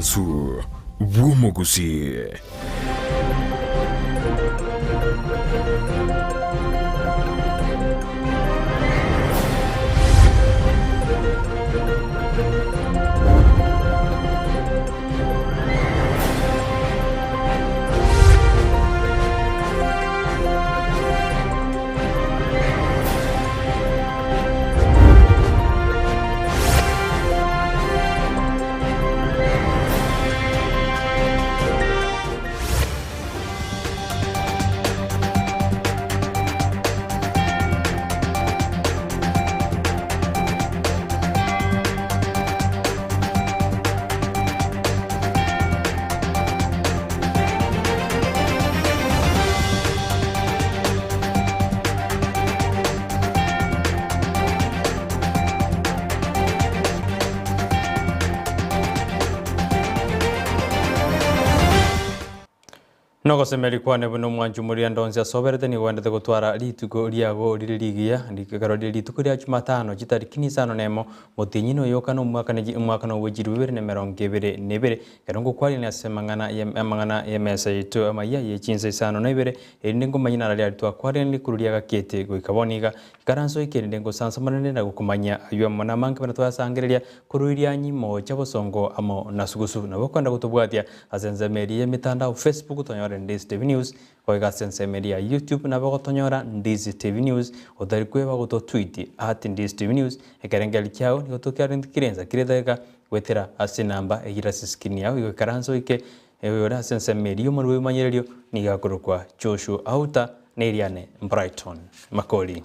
Asu Wumogusi. Nogo semeli kwa nebuno mwanju muri andonzi soberete ni wende gutwara litugo liago liligia ndikagaro litugo lya Jumatano gitariki 5 nemo mutinyino yoka no mwaka no wejiru 2022 karongo kwali na semangana yemesa yitu Amayia Chinsa Isano na Ibere ndingo manyina lya twa kwali ni kurulia gakete goikaboniga karanso ikende ngo sansamanene na gukumanya ayo mona manke bana twasangereria kuruiria nyimo cyabosongo amo nasugusu nabokwanda gutubwatia azenza meri ya mitandao Facebook tonyora Ndizi TV News kwa gasense media YouTube na bagotonyora Ndizi TV News odarikwe bagoto tweet @Ndizi TV News ekarengeli cyao ni gotokya kirenza kiredega wetera ase namba egira skin yao iyo karanzo ike eyora sense media murwe manyererio ni gakorokwa Joshua Auta Neriane Brighton Makoli.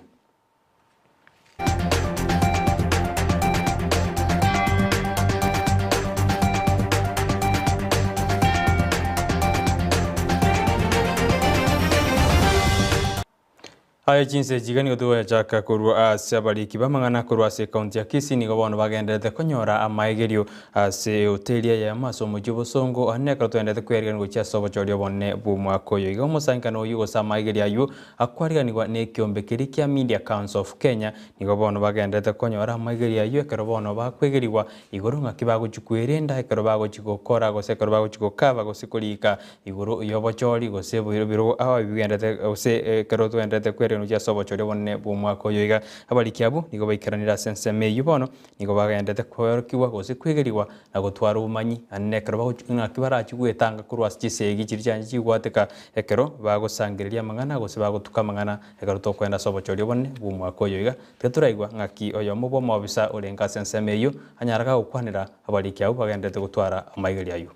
Aya jinse jigani oduwa jaka kurwa ase abaliki bamangana kurwa ase county ya Kisii nigo bono bagendete konyora amaigerio ase hoteli ya masomo jobosongo aneka twendete kwerigana gocha sobo chorio bonne bumwako yo igo musankano yugo samaigeria yu akwariganirwa ne kiombe kiri kya Media Council of Kenya nigo bono bagendete konyora amaigeria yu ekero bono bakwegeriwa igoro ngakibago chikwerenda ekero bago chigokora gose ekero bago chigokaba gose kulika igoro yobochori gose biro awa bigendete gose ekero twendete kwerigana gocha sobo chorio bonne bumwako yo iga abaliki abo nigo baikaranira sense meyu bono nigo bagendete kwerkiwa gose kwegeriwa na gutwara umanyi anekero bago ngakibara chigwetanga kurwa chisegi chiricanje chigwateka ekero bagosangereria mangana gose bagotuka mangana ekero tokwenda sobo chorio bonne bumwako yo iga teturaigwa ngaki oyo mubo mobisa orenga sense meyu anyaraga gukwanira abaliki abo bagendete gutwara amaigeria yo.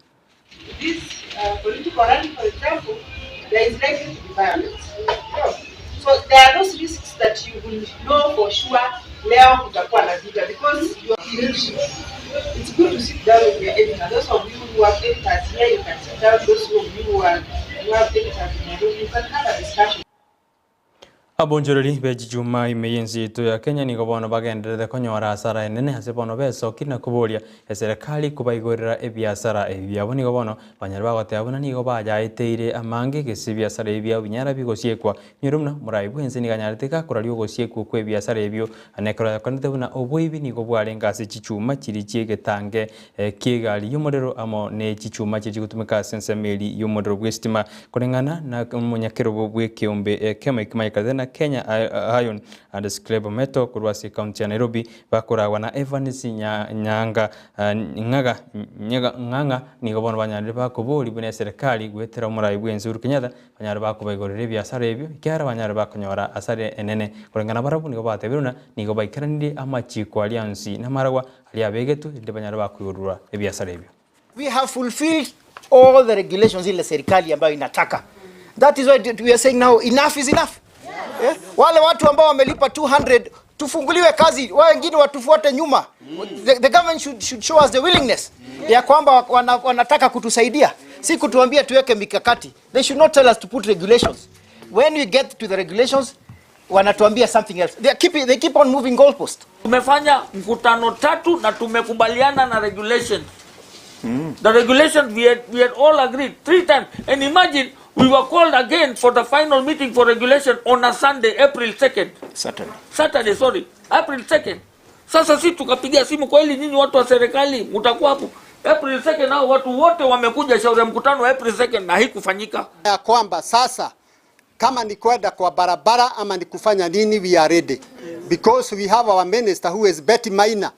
This political rally, for example, there is likely to be violence. So there are those risks that you will know for sure leo kutakuwa na vita because you are leadership. It's good to sit down with your editor. Those of you who have editors here, you can sit down. Those of you who have editors in your room, you can have a discussion. Abonjorori beji juma imeyenzi to ya Kenya nigo bono bagendete konyora asara enene hase bono beso kina kuboria eserikali kubaigorera ebiasara ebyabo nigo bono banyarwa goteabuna nigo bajaiteire amange gese biasara ebyabo binyara bigosiekwa nyurumna muraibu ense ni ganyareteka kurario gosiekwa kwe biasara ebyo anekora yakonetebuna obwibi nigo bwarengase chichuma kiri kiegetange kigali yumorero amo ne chichuma kiri gutumika sense meli yumorero bwestima kurengana na munyakero bwe kiombe kema ikimaikadena Kenya Iron and Scrap Metal kurwasi county ya Nairobi bakoragwa na Evans Nyanga nganga nigo bono banyarire bakobori bune serikali gwetera umurayi bw'enzuru Kenyatta banyarire bakobaigorera biasara ebyo kyara banyarire bakonyora asare enene kurengana barabu nigo batebiruna nigo baikaranire amachiko alliance namaragwa ali abegetu inde banyarire bakuyurura ebiasara ebyo. We have fulfilled all the regulations ile serikali ambayo inataka. That is why we are saying now enough is enough. Yeah? Wale watu ambao wamelipa 200 tufunguliwe kazi, wao wengine watufuate nyuma. The government should show us the willingness ya kwamba wanataka kutusaidia, si kutuambia tuweke mikakati. They should not tell us to put regulations. When we get to the regulations, wanatuambia something else. They keep on moving goalpost. Tumefanya mkutano 3 na tumekubaliana na regulations. The regulations we had all agreed 3 times, and imagine we were called again for the final meeting for regulation on a Sunday, April 2nd. Saturday, sorry. April 2nd. Sasa sisi tukapigia simu, kwa hili nyinyi watu wa serikali mtakuwa hapo. April 2nd nao watu wote wamekuja shauri ya mkutano April 2nd na haikufanyika. Ya kwamba sasa kama ni kwenda kwa barabara ama ni kufanya nini, we are ready because we have our minister who is Betty Maina.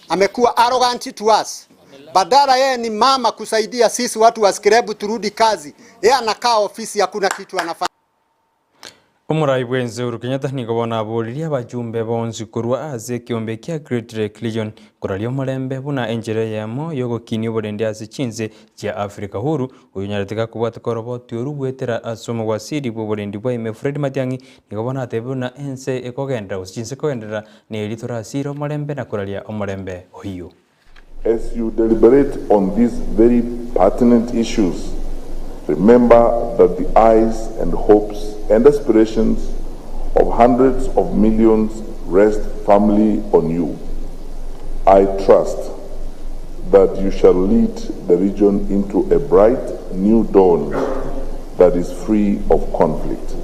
Amekuwa arrogant to us. Badala yeye ni mama kusaidia sisi watu wa Skirebu turudi kazi, yeye anakaa ofisi, hakuna kitu anafanya. Umurai bwenze Uhuru Kenyatta nigobona aburiria abajumbe bonsi kurwa ase kiombe kia Great Lake Region kuralia omulembe buna enjere yamo yogokinia oborende ase chinse chia Africa huru oyo nyareteka kubwata koroboti oru bwetera asomo gwa siri bwoborendi bwa ime Fred Matiang'i nigobona ate buna ense ekogenda ose chinse kogendera neritora asira omulembe na kuralia omulembe ohiyo. As you deliberate on these very pertinent issues, remember that the eyes and hopes and aspirations of hundreds of millions rest firmly on you. I trust that you shall lead the region into a bright new dawn that is free of conflict,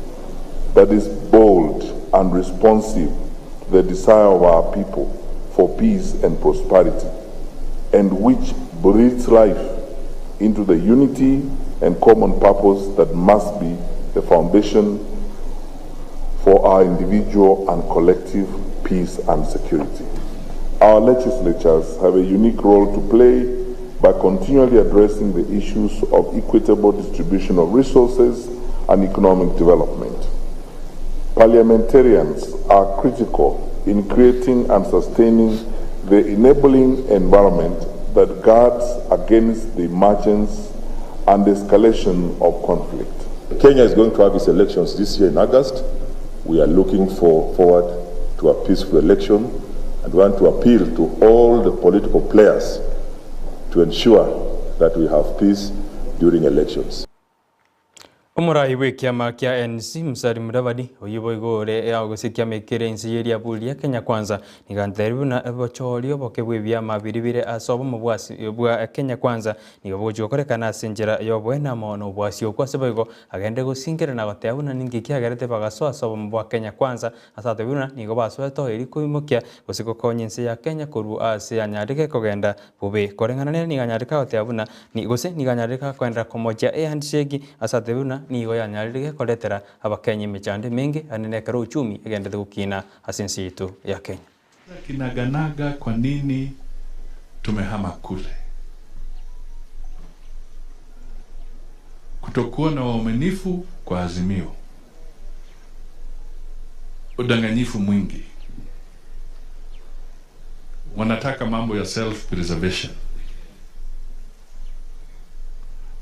that is bold and responsive to the desire of our people for peace and prosperity, and which breathes life into the unity and common purpose that must be the foundation for our individual and collective peace and security. Our legislatures have a unique role to play by continually addressing the issues of equitable distribution of resources and economic development. Parliamentarians are critical in creating and sustaining the enabling environment that guards against the emergence and escalation of conflict. Kenya is going to have its elections this year in August. We are looking forward to a peaceful election and want to appeal to all the political players to ensure that we have peace during elections. Umurai w'ikiama kia NC Musari Mudavadi oyibo igore yagusikia mekere insi yeri abulia Kenya Kwanza niganteribu na ebochorio bokebwe byama biribire asobo mubwasi bwa Kenya Kwanza nigobojo korekana asenjera yobwena mono bwasi okwasebego agende gusingera na goteabuna ningi kiagerete bagaso asobo mubwa Kenya Kwanza asatebuna nigobaso to eri kuimokia gusiko konyense ya Kenya kuru ase anyarike kogenda bube korengana ni ganyarika goteabuna ni gose ni ganyarika kwenda komoja handshake asatebuna nigo yanyarige koletera abakenyi michande mingi anenekera uchumi agende gukina asensi yetu ya Kenya. Kinaganaga kwa nini tumehama kule? Kutokuwa na uaminifu kwa Azimio, udanganyifu mwingi, wanataka mambo ya self preservation.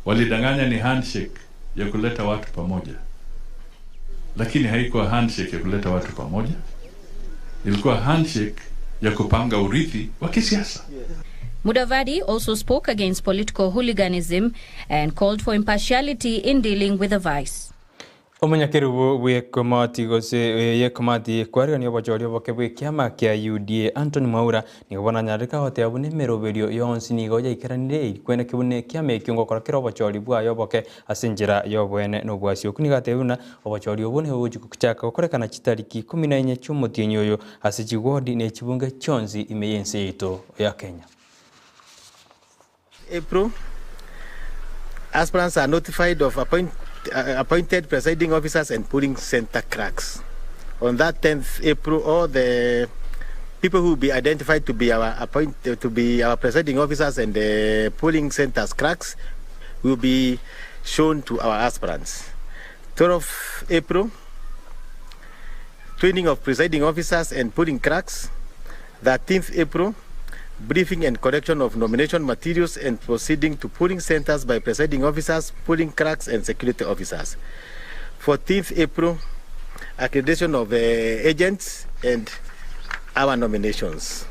Walidanganya ni handshake ya kuleta watu pamoja, lakini haikuwa handshake ya kuleta watu pamoja, ilikuwa handshake ya kupanga urithi wa kisiasa. Mudavadi also spoke against political hooliganism and called for impartiality in dealing with the vice. Omunyakeru we komati gose ye komati kwarga ni obajorio bokebwe kiama kia UDA Anthony Mwaura ni gobona nyarika hote abune meroberio yonsi ni goja ikeranire kwene kibune kiama ekiongo korakero obajori bwa yoboke asenjera yobwene no bwasio kunigatebuna obajori obone obujuku kuchaka korekana chitariki 14 cy'umutinyo yo asijigodi ne chibunge chonzi imeyense yeto ya Kenya. April, aspirants are notified of appointed presiding officers and polling center cracks. On that 10th April, all the people who will be identified to be our presiding officers and the polling centers cracks will be shown to our aspirants. 12th April, training of presiding officers and polling cracks. 13th April, briefing and correction of nomination materials and proceeding to polling centers by presiding officers, polling cracks and security officers. 14th April, accreditation of agents and our nominations.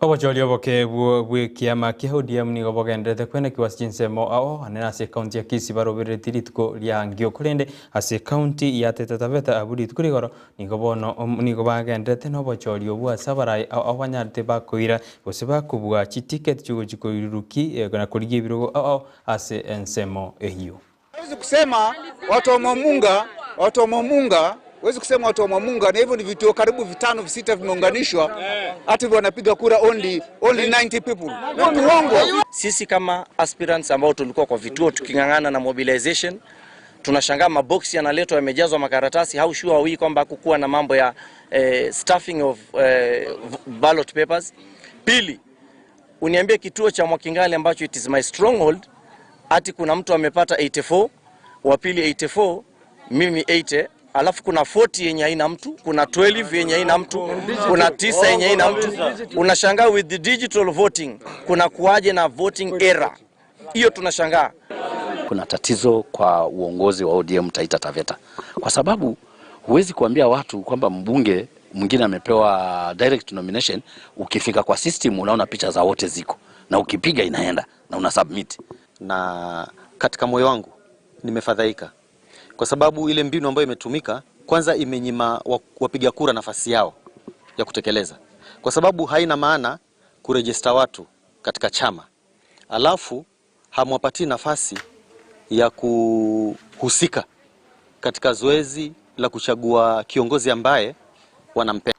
Obajoli oboke bwe kiama kia ODM ni gobogendete kwene kiwasichinse mo ao anena ase county ya Kisii barobere tiritko lya ngio kulende ase county ya Taita Taveta aburi tukurigoro ni gobono ni gobagendete no obajoli obwa sabarai abanyarte bakoira gose bakubwa ticket cy'ugukiriruki na kurigia ibirugo ao ase ensemo ehiyo. Hawezi kusema watu wa Munga Huwezi kusema watu wa Mwamunga, na hivyo ni vituo karibu 5 6 vimeunganishwa, hata hivyo wanapiga kura only 90 people. Ni uongo. Sisi kama aspirants ambao tulikuwa kwa vituo tukingangana na mobilization, tunashangaa maboksi yanaletwa yamejazwa makaratasi. How sure are we kwamba hakukuwa na mambo ya stuffing of ballot papers? Pili, uniambie kituo cha Mwakingali ambacho it is my stronghold, ati kuna mtu amepata 84, wa pili 84, mimi 80, alafu kuna 40 yenye haina mtu, kuna 12 yenye haina mtu, kuna 9 yenye haina mtu. Unashangaa with the digital voting kuna kuaje na voting error. Hiyo tunashangaa. Kuna tatizo kwa uongozi wa ODM Taita Taveta, kwa sababu huwezi kuambia watu kwamba mbunge mwingine amepewa direct nomination, ukifika kwa system unaona picha za wote ziko na ukipiga inaenda na una submit. Na katika moyo wangu nimefadhaika kwa sababu ile mbinu ambayo imetumika kwanza imenyima wapiga kura nafasi yao ya kutekeleza, kwa sababu haina maana kurejista watu katika chama alafu hamwapati nafasi ya kuhusika katika zoezi la kuchagua kiongozi ambaye wanampenda.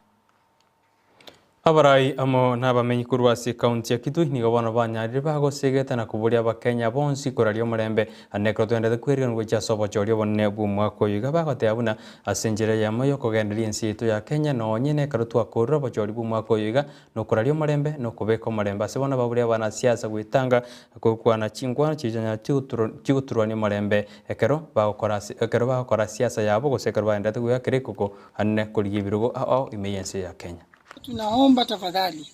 Abarai amo n'abamenyi kurwasi kaunti ya Kitui nigo bono banyarire bagosegeta na kuburia abakenya bonsi kurario murembe anekro twendete kwirigana gwicha sobo chorio bonne bumwako yiga bagotea buna asenjere yamo yo kugenderia ensi yetu ya Kenya no nyene karutwa kurura bochori bumwako yiga no kurario murembe no kubeka murembe ase bona baburia bana siasa gwitanga kukwana chingwana chijanya chiguturwania murembe ekero bagokora siasa yabo gosekera baendete gwiga kirikuko anne kurigibirugo ao imeyense ya Kenya. Tunaomba tafadhali,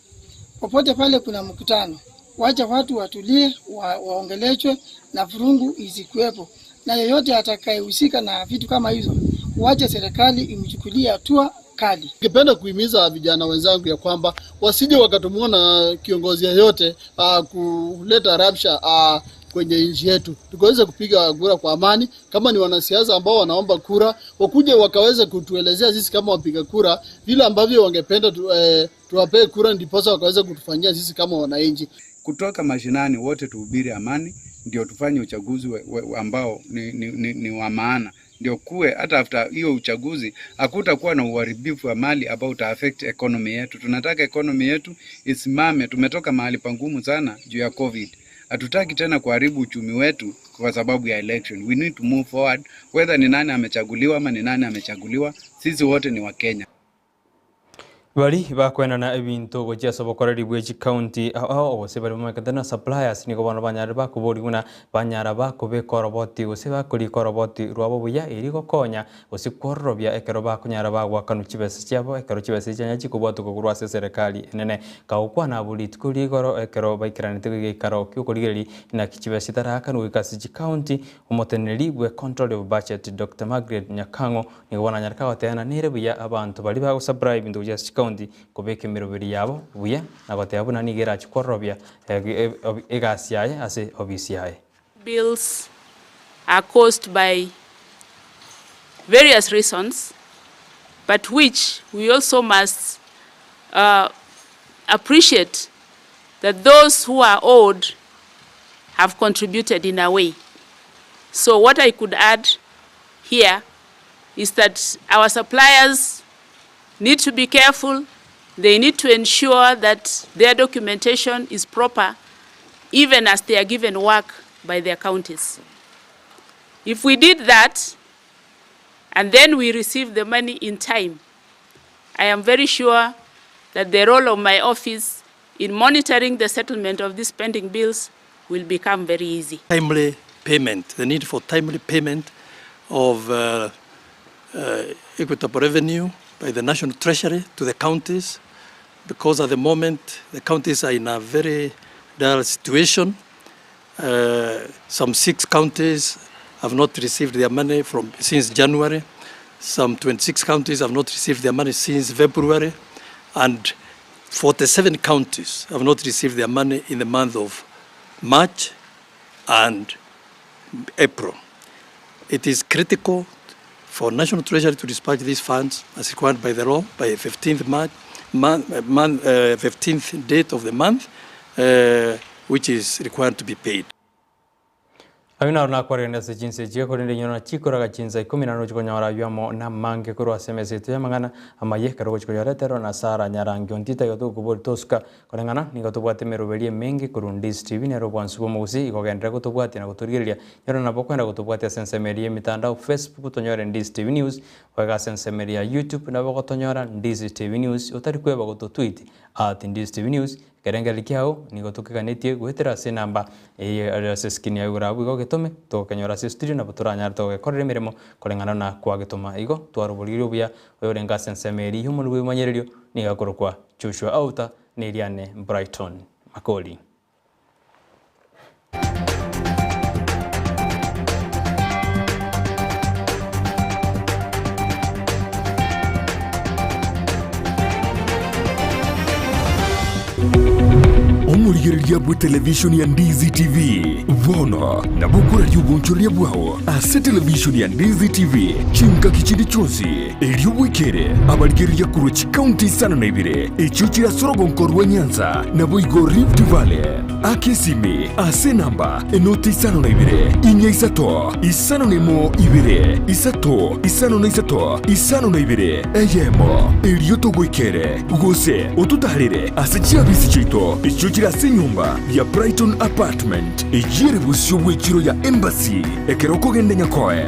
popote pale kuna mkutano, wacha watu watulie, waongelechwe na furungu isikuwepo, na yeyote atakayehusika na vitu kama hizo, wacha serikali imchukulie hatua kali. Ningependa kuhimiza vijana wenzangu ya kwamba wasije wakatumuona kiongozi yeyote kuleta rabsha kwenye nchi yetu. Tukaweza kupiga kura kwa amani. Kama ni wanasiasa ambao wanaomba kura, wakuje wakaweza kutuelezea sisi kama wapiga kura vile ambavyo wangependa tuwapee kura, ndiposa wakaweza kutufanyia sisi kama wananchi. Kutoka mashinani wote tuhubiri amani, ndio tufanye uchaguzi ambao ni wa maana. Ndio kuwe hata after hiyo uchaguzi hakutakuwa na uharibifu wa mali ambao uta affect economy yetu. Tunataka economy yetu isimame. Tumetoka mahali pangumu sana juu ya COVID. Hatutaki tena kuharibu uchumi wetu kwa sababu ya election. We need to move forward, whether ni nani amechaguliwa ama ni nani amechaguliwa, sisi wote ni wa Kenya. Bari bakwena na ebinto gocha sobokoreri bwechi county ose bari makadana suppliers niko bana banyara bakubori guna banyara bakobe koroboti ose bakuri koroboti rwabo buya iri gokonya ose korobya ekero bakunyara bagwakanu chibese cyabo ekero chibese cyanya chikubatu kugurwa serikali nene kaukwana buli tukuri goro ekero baikiranite gikaro kyukurigeri na kichibese taraka no ikasi county umoteneri bwe control of budget Dr. Margaret Nyakango niko bana nyarka watena nire buya abantu bari bago subscribe into just county kubeke mirobiri yabo buya nagotea buna nigera chikorobya egasiaye ase obisiaye. Bills are caused by various reasons, but which we also must appreciate that those who are owed have contributed in a way. So what I could add here is that our suppliers need to be careful. They need to ensure that their documentation is proper, even as they are given work by their counties. If we did that, and then we receive the money in time, I am very sure that the role of my office in monitoring the settlement of these pending bills will become very easy. Timely payment, the need for timely payment of equitable revenue by the National Treasury to the counties, because at the moment the counties are in a very dire situation. Some 6 counties have not received their money since January. Some 26 counties have not received their money since February, and 47 counties have not received their money in the month of March and April. It is critical for National Treasury to dispatch these funds as required by the law by 15th date of the month, which is required to be paid. Ayuna na kwarenda se jinse je ko ndi nyona chikora ga chinsa 10 chiko nyara yamo na mange kuro SMS te mangana Amayia karo chiko yara tero na sara nyarangi ontita yoto kubol toska korengana ningo tubwate merobelie mengi kuru Ndizi TV ne ro bwansubo mugusi ikogendera kutubwate na kuturiria nyoro na bokwenda kutubwate sensemerie mitandao Facebook tonyora Ndizi TV News waga sensemeria YouTube na boko tonyora Ndizi TV News utari kweba kututweet @Ndizi TV News kerengeli kiao nigo tukiganetie gwetera se namba se skin ya urabu igo gitume to kenyora se studio na buturanya to gekorera mirimo korengana na kwa gituma igo twarubuliro buya werenga sensemeri humulu wimanyererio niga korokwa Joshua Auta niriane Brighton Makoli. Omurigereria bwe television ya Ndizi TV vono na bukura yubunchuria bwao ase television ya Ndizi TV chinka kichindi chonsi elio wikere abarigereria kurochi county Isano na Ibere echuchira sorogonkorwa Nyanza na boigo Rift Valley akesimi ase namba enoti Isano na Ibere inya isato Isano nemo Ibere isato Isano na isato Isano na Ibere eyemo elio togwikere ugose otutarire ase chiabisi chito echuchira se nyumba ya Brighton apartment ejire busyo bwechiro ya embassy ekeroko gende nyakoe.